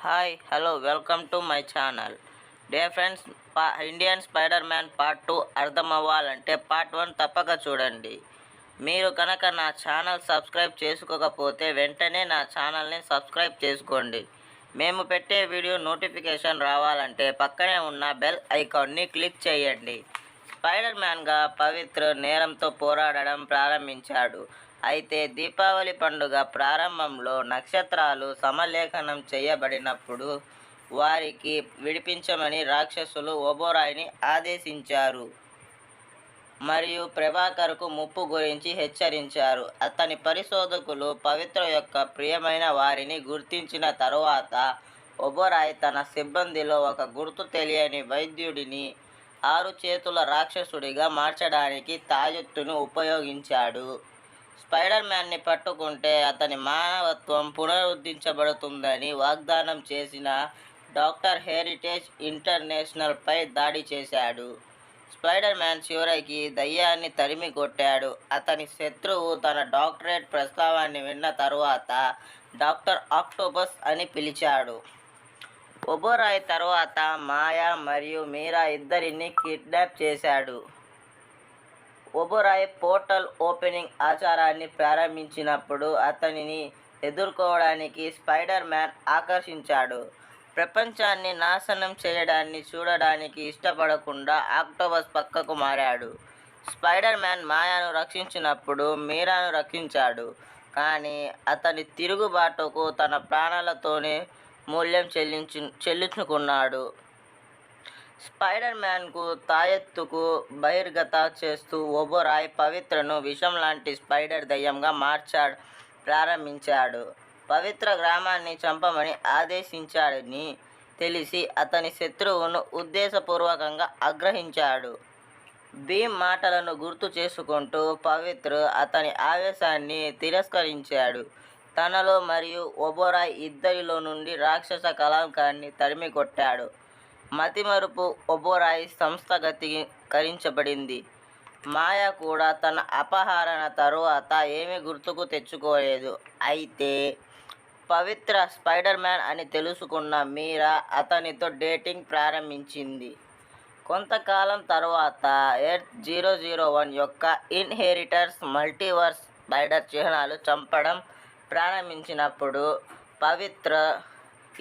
Hi hello welcome to my channel. Dear friends, Indian spider man part 2 అర్థం అవ్వాలంటే part 1 తప్పక చూడండి. మీరు కనుక నా ఛానల్ సబ్స్క్రైబ్ చేసుకోకపోతే వెంటనే నా ఛానల్ని సబ్స్క్రైబ్ చేసుకోండి. మేము పెట్టే వీడియో నోటిఫికేషన్ రావాలంటే పక్కనే ఉన్న బెల్ ఐకాన్ని క్లిక్ చేయండి. స్పైడర్ మ్యాన్గా పవిత్ర నేరంతో పోరాడడం ప్రారంభించాడు. అయితే దీపావళి పండుగ ప్రారంభంలో నక్షత్రాలు సమలేఖనం చేయబడినప్పుడు వారికి విడిపించమని రాక్షసులు ఓబోరాయ్ని ఆదేశించారు మరియు ప్రభాకర్కు ముప్పు గురించి హెచ్చరించారు. అతని పరిశోధకులు పవిత్ర యొక్క ప్రియమైన వారిని గుర్తించిన తరువాత ఓబోరాయ్ తన సిబ్బందిలో ఒక గుర్తు తెలియని వైద్యుడిని 6 చేతుల రాక్షసుడిగా మార్చడానికి తాయెత్తును ఉపయోగించాడు. స్పైడర్ మ్యాన్ని పట్టుకుంటే అతని మానవత్వం పునరుద్ధరించబడుతుందని వాగ్దానం చేసిన డాక్టర్ హెరిటేజ్ ఇంటర్నేషనల్పై దాడి చేశాడు. స్పైడర్ మ్యాన్ చివరికి దయ్యాన్ని తరిమి కొట్టాడు. అతని శత్రువు తన డాక్టరేట్ ప్రస్తావాన్ని విన్న తరువాత డాక్టర్ ఆక్టోపస్ అని పిలిచాడు. ఓబోరాయ్ తరువాత మాయా మరియు మీరా ఇద్దరిని కిడ్నాప్ చేశాడు. ఓబోరాయ్ పోర్టల్ ఓపెనింగ్ ఆచారాన్ని ప్రారంభించినప్పుడు అతనిని ఎదుర్కోవడానికి స్పైడర్ మ్యాన్ ఆకర్షించాడు. ప్రపంచాన్ని నాశనం చేయడాన్ని చూడడానికి ఇష్టపడకుండా ఆక్టోపస్ పక్కకు మారాడు. స్పైడర్ మ్యాన్ మాయాను రక్షించినప్పుడు మీరాను రక్షించాడు, కానీ అతని తిరుగుబాటుకు తన ప్రాణాలతోనే మూల్యం చెల్లించుకున్నాడు. స్పైడర్ మ్యాన్కు తాయెత్తుకు బహిర్గత చేస్తూ ఓబోరాయ్ పవిత్రను విషం లాంటి స్పైడర్ దయ్యంగా ప్రారంభించాడు. పవిత్ర గ్రామాన్ని చంపమని ఆదేశించాడని తెలిసి అతని శత్రువును ఉద్దేశపూర్వకంగా ఆగ్రహించాడు. భీమ్ మాటలను గుర్తు చేసుకుంటూ పవిత్ర అతని ఆవేశాన్ని తిరస్కరించాడు. తనలో మరియు ఓబోరాయ్ ఇద్దరిలో నుండి రాక్షస కళంకాన్ని తరిమికొట్టాడు. మతిమరుపు ఓబోరాయ్ సంస్థాగతీకరించబడింది. మాయా కూడా తన అపహరణ తరువాత ఏమీ గుర్తుకు తెచ్చుకోలేదు. అయితే పవిత్ర స్పైడర్ మ్యాన్ అని తెలుసుకున్న మీరా అతనితో డేటింగ్ ప్రారంభించింది. కొంతకాలం తరువాత ఎర్త్ 001 యొక్క ఇన్హెరిటర్స్ మల్టీవర్స్ స్పైడర్ చిహ్నాలు చంపడం ప్రారంభించినప్పుడు పవిత్ర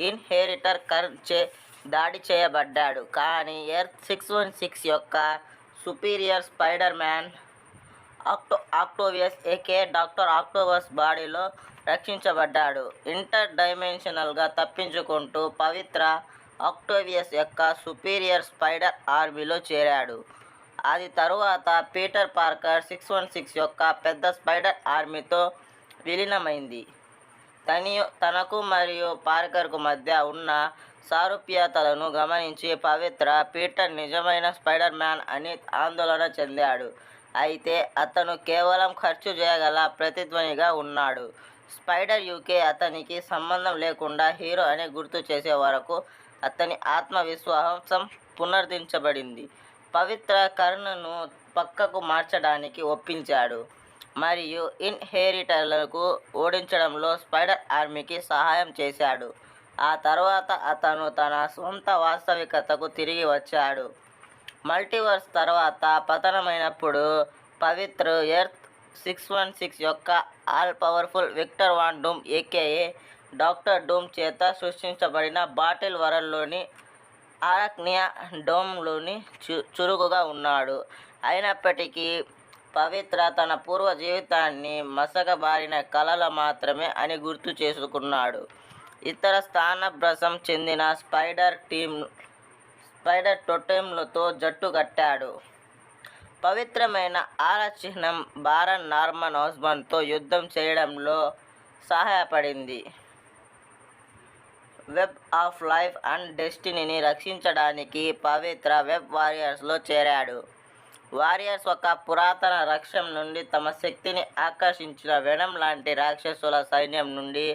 ఇన్హెరిటర్ చే దాడి చేయబడ్డాడు. కానీ ఎర్త్ 616 యొక్క Superior Spider Man Octavius aka Doctor Octopus బాడీలో రక్షించబడ్డాడు. ఇంటర్ డైమెన్షనల్గా తప్పించుకుంటూ పవిత్ర ఆక్టోవియస్ యొక్క సుపీరియర్ స్పైడర్ ఆర్మీలో చేరాడు. అది తరువాత పీటర్ పార్కర్ 616 యొక్క పెద్ద స్పైడర్ ఆర్మీతో విలీనమైంది. తనకు మరియు పార్కర్కు మధ్య ఉన్న సారూప్యతలను గమనించి పవిత్ర పీటర్ నిజమైన స్పైడర్ మ్యాన్ అని ఆందోళన చెందాడు. అయితే అతను కేవలం ఖర్చు చేయగల ప్రతిధ్వనిగా ఉన్నాడు. స్పైడర్ యూకే అతనికి సంబంధం లేకుండా హీరో అని గుర్తు చేసే వరకు అతని ఆత్మవిశ్వాసం పునరుద్ధరించబడింది. పవిత్ర కరుణను పక్కకు మార్చడానికి ఒప్పించాడు మరియు ఇన్హెరిటర్లకు ఓడించడంలో స్పైడర్ ఆర్మీకి సహాయం చేశాడు. ఆ తర్వాత అతను తన సొంత వాస్తవికతకు తిరిగి వచ్చాడు. మల్టీవర్స్ తర్వాత పతనమైనప్పుడు పవిత్ర ఎర్త్ 616 యొక్క all powerful Victor Von Doom AKA doctor డూమ్ చేత సృష్టించబడిన బాటిల్ వరల్డ్లోని ఆరాక్నియా డోమ్లోని చురుకుగా ఉన్నాడు. అయినప్పటికీ పవిత్ర తన పూర్వ జీవితాన్ని మసకబారిన కలలు మాత్రమే అని గుర్తు చేసుకున్నాడు. ఇతర స్థానభ్రంశం చెందిన స్పైడర్ టోటెమ్లతో జట్టు కట్టాడు. పవిత్రమైన ఆల చిహ్నం బారన్ నార్మన్ హస్బెండ్తో యుద్ధం చేయడంలో సహాయపడింది. వెబ్ ఆఫ్ లైఫ్ అండ్ డెస్టినీని రక్షించడానికి పవిత్ర వెబ్ వారియర్స్లో చేరాడు. వారియర్స్ ఒక పురాతన రక్షం నుండి తమ శక్తిని ఆకర్షించిన వెనం లాంటి రాక్షసుల సైన్యం నుండి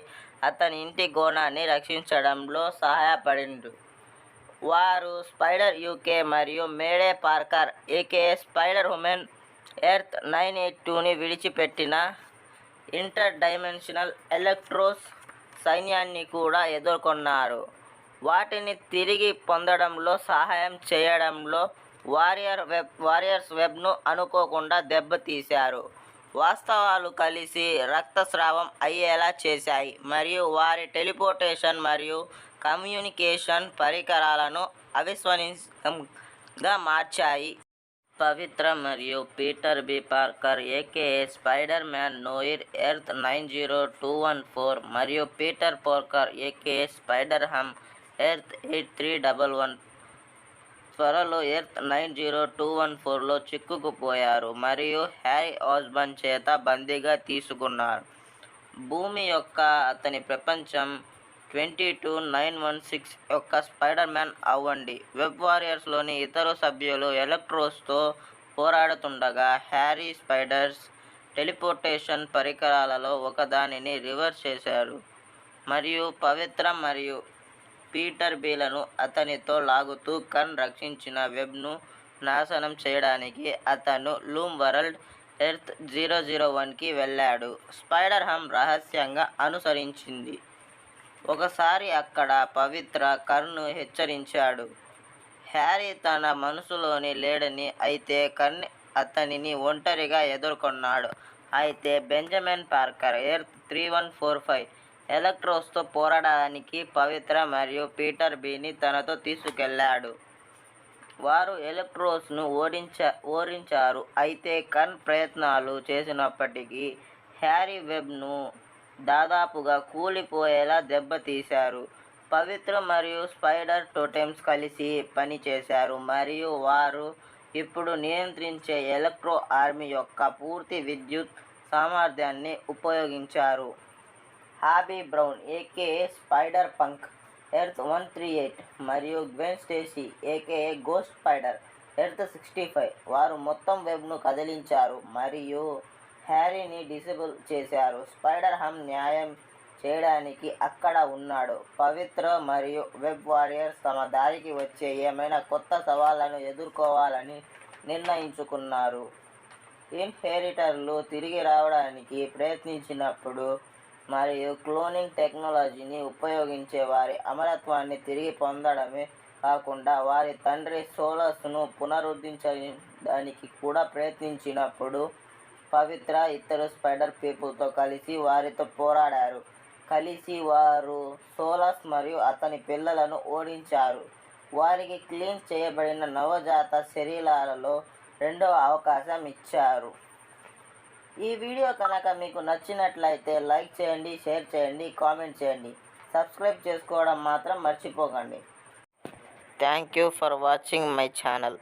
అతని ఇంటి గోణాన్ని రక్షించడంలో సహాయపడిండు. వారు స్పైడర్ యూకే మరియు Mayday Parker AKA Spider Woman earth 982ని విడిచిపెట్టిన ఇంటర్ డైమెన్షనల్ ఎలక్ట్రోస్ సైన్యాన్ని కూడా ఎదుర్కొన్నారు. వాటిని తిరిగి పొందడంలో సహాయం చేయడంలో వారియర్స్ వెబ్ను అనుకోకుండా దెబ్బతీశారు. వాస్తవాలు కలిసి రక్తస్రావం అయ్యేలా చేశాయి మరియు వారి టెలిపోర్టేషన్ మరియు కమ్యూనికేషన్ పరికరాలను అవిశ్వసనీయంగా మార్చాయి. పవిత్ర మరియు Peter B. Parker AKA Spider Man Noir Earth 90214 మరియు Peter Parker AKA Spider Ham Earth 8311 త్వరలో ఎర్త్ 90214లో చిక్కుకుపోయారు మరియు హ్యారీ ఆస్బార్న్ చేత బందీగా తీసుకున్నారు. భూమి యొక్క అతని ప్రపంచం 22916 యొక్క స్పైడర్ మ్యాన్ అవ్వండి. వెబ్ వారియర్స్లోని ఇతర సభ్యులు ఎలక్ట్రోస్తో పోరాడుతుండగా హ్యారీ స్పైడర్స్ టెలిపోర్టేషన్ పరికరాలలో ఒకదానిని రివర్స్ చేశారు మరియు పవిత్ర మరియు పీటర్ బీలను అతనితో లాగుతూ కన్ రక్షించిన వెబ్ను నాశనం చేయడానికి అతను లూమ్ వరల్డ్ ఎర్త్ 001కి వెళ్ళాడు. స్పైడర్ హమ్ రహస్యంగా అనుసరించింది. ఒకసారి అక్కడ పవిత్ర కర్ను హెచ్చరించాడు. హ్యారీ తన మనసులోని లేడని, అయితే కర్న్ అతనిని ఒంటరిగా ఎదుర్కొన్నాడు. అయితే బెంజమిన్ పార్కర్ ఎర్త్ 3145 ఎలక్ట్రోస్తో పోరాడడానికి పవిత్ర మరియు పీటర్ బీని తనతో తీసుకెళ్ళాడు. వారు ఎలక్ట్రోస్ను ఓడించారు. అయితే కర్న్ ప్రయత్నాలు చేసినప్పటికీ హ్యారీ వెబ్ను దాదాపుగా కూలిపోయేలా దెబ్బతీశారు. పవిత్ర మరియు స్పైడర్ టోటెమ్స్ కలిసి పనిచేశారు మరియు వారు ఇప్పుడు నియంత్రించే ఎలక్ట్రో ఆర్మీ యొక్క పూర్తి విద్యుత్ సామర్థ్యాన్ని ఉపయోగించారు. Hobby brown AKA spider punk earth 138 మరియు Gwen Stacey AKA ghost spider earth 65 వారు మొత్తం వెబ్ను కదిలించారు మరియు హ్యారీని డిసేబుల్ చేశారు. స్పైడర్ హమ్ న్యాయం చేయడానికి అక్కడ ఉన్నాడు. పవిత్ర మరియు వెబ్ వారియర్స్ తమ దారికి వచ్చే ఏమైనా కొత్త సవాళ్లను ఎదుర్కోవాలని నిర్ణయించుకున్నారు. ఇన్హెరిటర్లు తిరిగి రావడానికి ప్రయత్నించినప్పుడు మరియు క్లోనింగ్ టెక్నాలజీని ఉపయోగించే వారి అమరత్వాన్ని తిరిగి పొందడమే కాకుండా వారి తండ్రి సోలస్ను పునరుద్ధరించడానికి కూడా ప్రయత్నించినప్పుడు పవిత్ర ఇతర స్పైడర్ పీపుల్తో కలిసి వారితో పోరాడారు. కలిసి వారు సోలస్ మరియు అతని పిల్లలను ఓడించారు. వారికి క్లీన్ చేయబడిన నవజాత శరీరాలలో రెండవ అవకాశం ఇచ్చారు. ఈ వీడియో కనుక మీకు నచ్చినట్లయితే లైక్ చేయండి, షేర్ చేయండి, కామెంట్ చేయండి. సబ్స్క్రైబ్ చేసుకోవడం మాత్రం మర్చిపోకండి. Thank you for watching my channel.